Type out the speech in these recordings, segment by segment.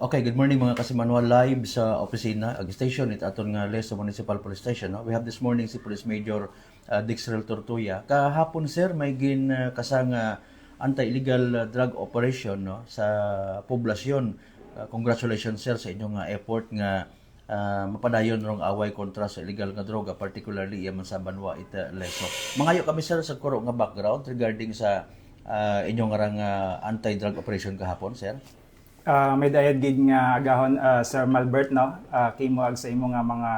Okay, good morning mga kasimanwa live sa opisina, station it aton nga Leso Municipal Police Station. No? We have this morning si Police Major Dixrel Tortuya. Kahapon sir, may kasang anti-illegal drug operation no sa poblasyon. Congratulations sir sa inyong effort nga mapadayon rong away kontra sa illegal nga droga, particularly yaman sa Banwa ita Leso. Mangayo kami sir sa kuro nga background regarding sa inyong rang anti-drug operation kahapon sir. May dayad gid nga agahon Sir Malbert no kimo sa imo nga mga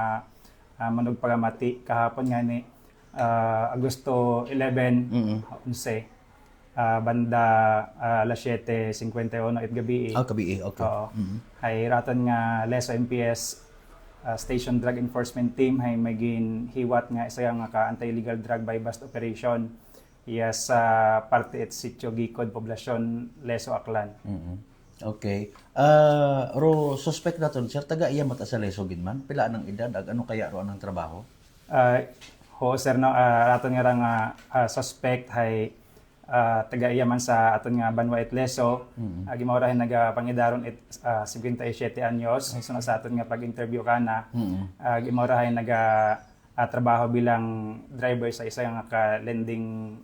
manog pagamati kahapon nga ni Agosto 11 11 banda alas 7:51 it gabi. Gabi, okay. Oo. Hay raton nga Leso MPS Station Drug Enforcement Team hay magin hiwat nga isa nga ka anti-illegal drug buy bust operation iya sa parte at sitio Gikod poblasyon Leso Aklan. Okay. Suspect naton sir, taga iya mata sa Leso gid man. Pila ang edad ag ano kaya ro ang trabaho? Sir no aton nga suspect hay taga iya man sa aton nga Banwa it Leso. Gimawrahin nagapangidaron it 57 anyos so sa aton nga pag-interview kana. Gimawrahin trabaho bilang driver sa isa nga lending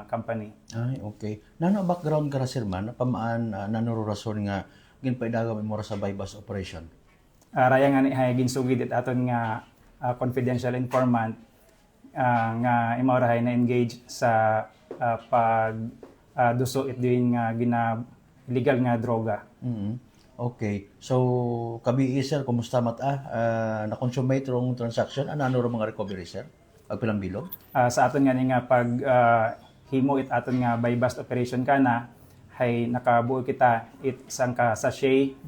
company. Ay, okay. Nano background ka ra sir man, pamaan nanuro rason nga ginpaidagaw mo sa bypass operation? Raya nga ni hay ginsugid it aton nga confidential informant nga imawrahay na engage sa pag duso it din nga illegal nga droga. Okay. So, kabi sir, kumusta na-consummate rong transaction? Ano mga recovery sir? Agpilang bilog? Sa aton nga ni nga pag himo it aton nga buy bust operation kana hay nakabuo kita it isang ka sachet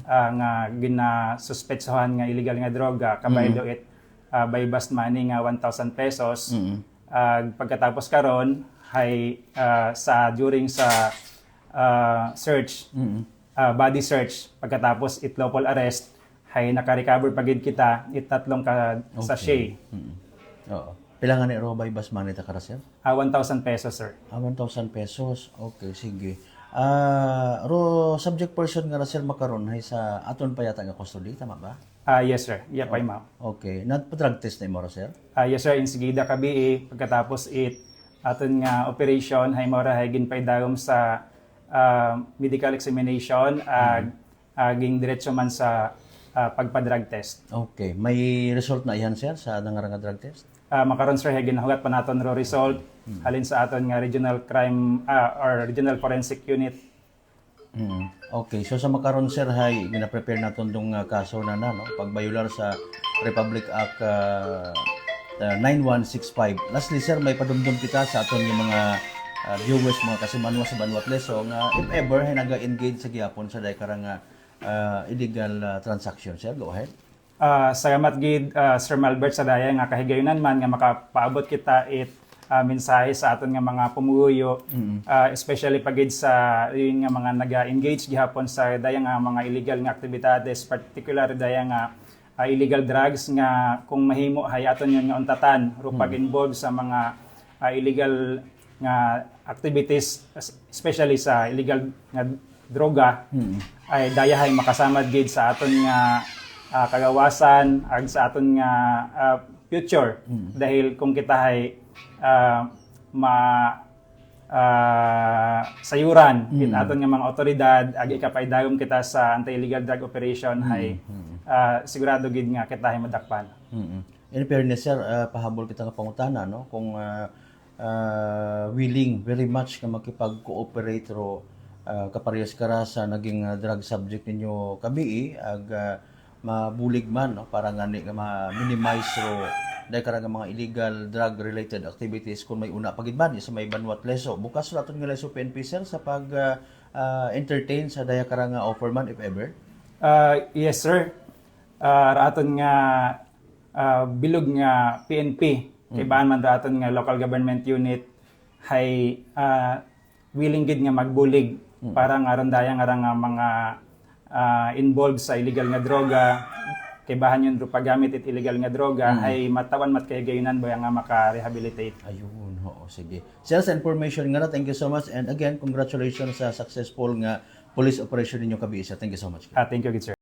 nga ginasuspetsohan nga illegal nga droga kabaylo it buy bust money nga 1,000 pesos. Pagkatapos karon hay during sa search body search pagkatapos it lawful arrest hay naka-recover pagid kita it tatlong ka sachet. Oo. Pila nga ni ro buy bust money ta kara sir? 1,000 pesos sir. 1,000 pesos. Okay, sige. Subject person nga na sir makaron hay sa aton pa yata nga custody, tama ba? Yes sir. Yeah, pay ma'am. Okay. Drug test na mo sir? Yes sir, insigida kabi pagkatapos it aton nga operation hay mora hay ginpaydagom sa medical examination aging diretso man sa pagpa-drug test. Okay. May result na iyan sir sa nga drug test? Makaron sir hay ginahugat pa naton ro result halin sa aton nga regional crime or regional forensic unit. Okay. So sa makaron sir hay gina-prepare naton dong kaso na no pagbayular sa Republic Act 9165. Lastly sir, may padumdum kita sa aton yung mga viewers mga kasimanwa sa Banwa Leso nga if ever hay naga-engage sa gihapon sa day karang illegal transaction sir, go ahead. Salamat gid Sir Malbert sa daya nga kahigayunan man nga makapaabot kita it mensahe sa aton nga mga pumuyo especially pagid sa yung nga mga naga-engage gihapon sa daya nga mga illegal nga aktibidades, particular daya nga illegal drugs nga kung mahimo hay aton yun nga untatan ro pag-involve sa mga illegal nga activities especially sa illegal nga droga ay dayahay makasamad gid sa aton nga kagawasan ag sa aton nga future dahil kung kita hay sayuran it aton nga mga otoridad ag ikapaydagom kita sa anti-illegal drug operation hay sigurado gid nga kita hay madakpan. In fairness sir, pahabol kita nga pangutana no kung willing very much nga makipag-cooperate ro kaparehas kara sa naging drug subject ninyo kabi ag mabulig man no para nga ni ma-minimize ro dahil karang mga illegal drug related activities kung may una pagid man sa may Banwa Leso. Bukas ra aton nga Leso PNP sir sa pag entertain sa daya karang offer man if ever. Yes sir. Raton nga bilog nga PNP kay baan man raton nga local government unit hay willing gid nga magbulig para nga aron daya nga mga involved sa illegal nga droga kay bahan yun ro paggamit it illegal nga droga ay matawan mat kay gayunan ba nga maka-rehabilitate. Ayun, oo, sige. Sir, sa information nga na, thank you so much and again, congratulations sa successful nga police operation ninyo kabi isa. Thank you so much. Thank you, good sir.